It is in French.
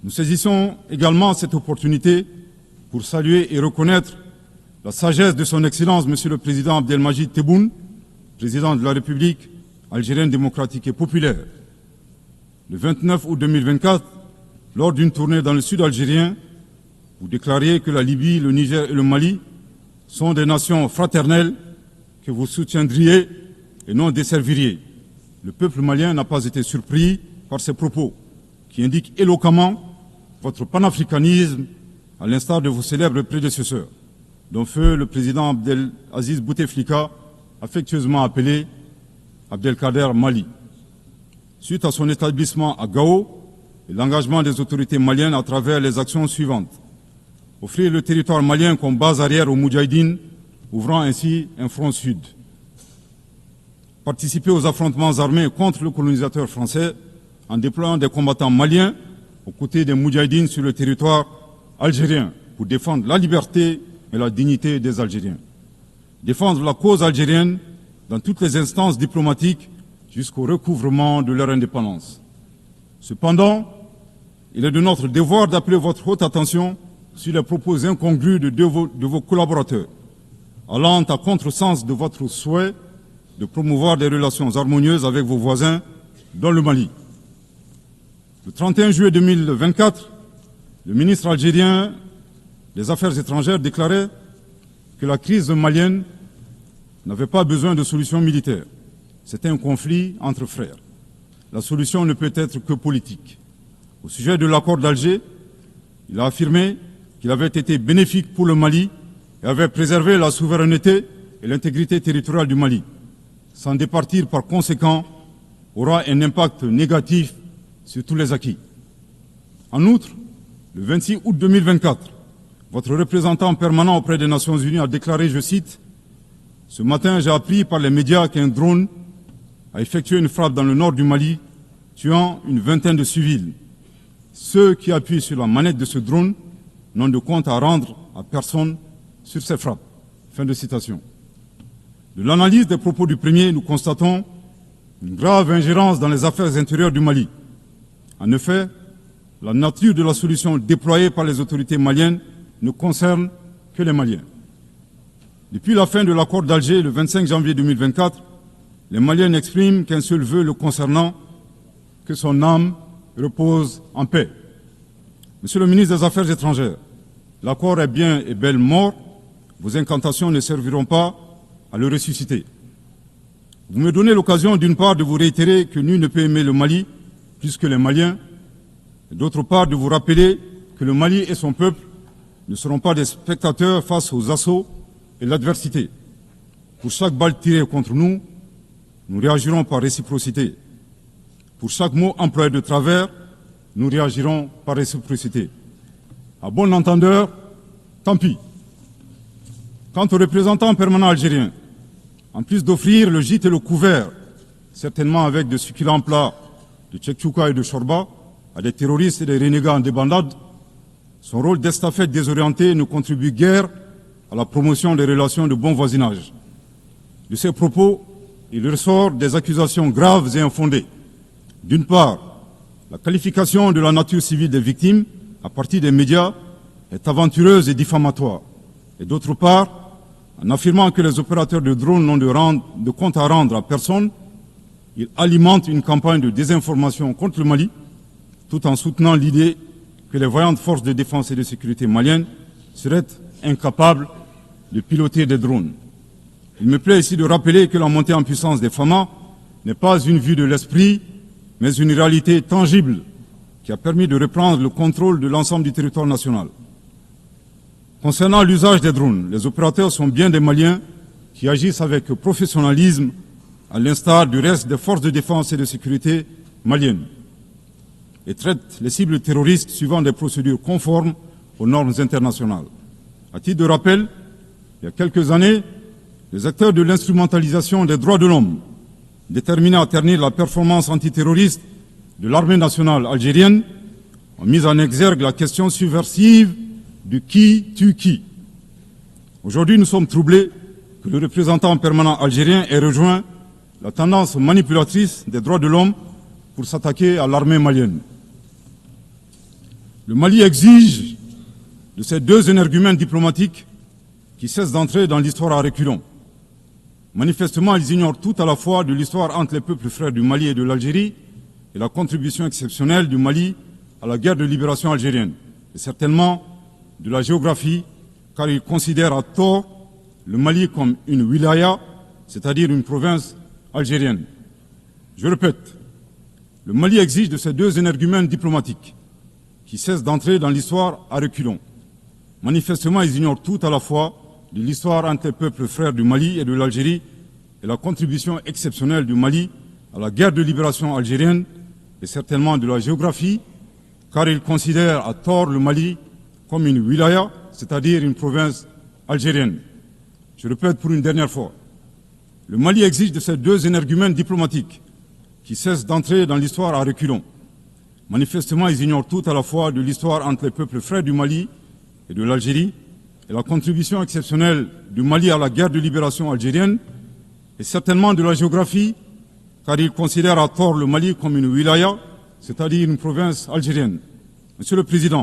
Nous saisissons également cette opportunité pour saluer et reconnaître la sagesse de son Excellence, Monsieur le Président Abdelmajid Tebboune, Président de la République algérienne démocratique et populaire. Le 29 août 2024, lors d'une tournée dans le sud algérien, vous déclariez que la Libye, le Niger et le Mali sont des nations fraternelles que vous soutiendriez et non desserviriez. Le peuple malien n'a pas été surpris par ces propos qui indiquent éloquemment votre panafricanisme à l'instar de vos célèbres prédécesseurs, dont feu le président Abdelaziz Bouteflika, affectueusement appelé Abdelkader Mali. Suite à son établissement à Gao et l'engagement des autorités maliennes à travers les actions suivantes. Offrir le territoire malien comme base arrière aux Moudjahidines, ouvrant ainsi un front sud. Participer aux affrontements armés contre le colonisateur français en déployant des combattants maliens aux côtés des Moudjahidines sur le territoire algérien pour défendre la liberté et la dignité des Algériens. Défendre la cause algérienne dans toutes les instances diplomatiques jusqu'au recouvrement de leur indépendance. Cependant, il est de notre devoir d'appeler votre haute attention sur les propos incongrus de vos collaborateurs, allant à contresens de votre souhait de promouvoir des relations harmonieuses avec vos voisins dans le Mali. Le 31 juillet 2024, le ministre algérien des Affaires étrangères déclarait que la crise malienne n'avait pas besoin de solution militaire. C'était un conflit entre frères. La solution ne peut être que politique. Au sujet de l'accord d'Alger, il a affirmé qu'il avait été bénéfique pour le Mali et avait préservé la souveraineté et l'intégrité territoriale du Mali. S'en départir par conséquent aura un impact négatif sur tous les acquis. En outre, le 26 août 2024, votre représentant permanent auprès des Nations Unies a déclaré, je cite, « Ce matin, j'ai appris par les médias qu'un drone a effectué une frappe dans le nord du Mali, tuant une vingtaine de civils. Ceux qui appuient sur la manette de ce drone n'ont de compte à rendre à personne sur ces frappes. » Fin de citation. De l'analyse des propos du premier, nous constatons une grave ingérence dans les affaires intérieures du Mali. En effet, la nature de la solution déployée par les autorités maliennes ne concerne que les Maliens. Depuis la fin de l'accord d'Alger, le 25 janvier 2024, les Maliens n'expriment qu'un seul vœu le concernant, que son âme repose en paix. Monsieur le ministre des Affaires étrangères, l'accord est bien et bel mort, vos incantations ne serviront pas à le ressusciter. Vous me donnez l'occasion d'une part de vous réitérer que nul ne peut aimer le Mali plus que les Maliens, et d'autre part de vous rappeler que le Mali et son peuple ne seront pas des spectateurs face aux assauts et l'adversité. Pour chaque balle tirée contre nous, nous réagirons par réciprocité. Pour chaque mot employé de travers, nous réagirons par réciprocité. À bon entendeur, tant pis. Quant aux représentants permanents algériens, en plus d'offrir le gîte et le couvert, certainement avec de succulents plats de tchèque-tchouka et de chorba, à des terroristes et des renégats en débandade, son rôle d'estafette désorienté ne contribue guère à la promotion des relations de bon voisinage. De ces propos, il ressort des accusations graves et infondées. D'une part, la qualification de la nature civile des victimes à partir des médias est aventureuse et diffamatoire. Et d'autre part, en affirmant que les opérateurs de drones n'ont de compte à rendre à personne, il alimente une campagne de désinformation contre le Mali, tout en soutenant l'idée que les voyantes forces de défense et de sécurité maliennes seraient incapables de piloter des drones. Il me plaît ici de rappeler que la montée en puissance des FAMA n'est pas une vue de l'esprit, mais une réalité tangible qui a permis de reprendre le contrôle de l'ensemble du territoire national. Concernant l'usage des drones, les opérateurs sont bien des Maliens qui agissent avec professionnalisme, à l'instar du reste des forces de défense et de sécurité maliennes, et traitent les cibles terroristes suivant des procédures conformes aux normes internationales. À titre de rappel, il y a quelques années, les acteurs de l'instrumentalisation des droits de l'homme, déterminés à ternir la performance antiterroriste de l'armée nationale algérienne, ont mis en exergue la question subversive du qui tue qui. Aujourd'hui, nous sommes troublés que le représentant permanent algérien ait rejoint la tendance manipulatrice des droits de l'homme pour s'attaquer à l'armée malienne. Le Mali exige de ces deux énergumènes diplomatiques qui cessent d'entrer dans l'histoire à reculons. Manifestement, ils ignorent tout à la fois de l'histoire entre les peuples frères du Mali et de l'Algérie et la contribution exceptionnelle du Mali à la guerre de libération algérienne, et certainement de la géographie, car ils considèrent à tort le Mali comme une wilaya, c'est-à-dire une province algérienne. Je répète, le Mali exige de ces deux énergumènes diplomatiques qui cessent d'entrer dans l'histoire à reculons. Manifestement, ils ignorent tout à la fois de l'histoire entre les peuples frères du Mali et de l'Algérie et la contribution exceptionnelle du Mali à la guerre de libération algérienne et certainement de la géographie, car ils considèrent à tort le Mali comme une wilaya, c'est-à-dire une province algérienne. Je répète pour une dernière fois, le Mali exige de ces deux énergumènes diplomatiques qui cessent d'entrer dans l'histoire à reculons. Manifestement, ils ignorent tout à la fois de l'histoire entre les peuples frères du Mali et de l'Algérie et la contribution exceptionnelle du Mali à la guerre de libération algérienne et certainement de la géographie, car ils considèrent à tort le Mali comme une wilaya, c'est-à-dire une province algérienne. Monsieur le Président,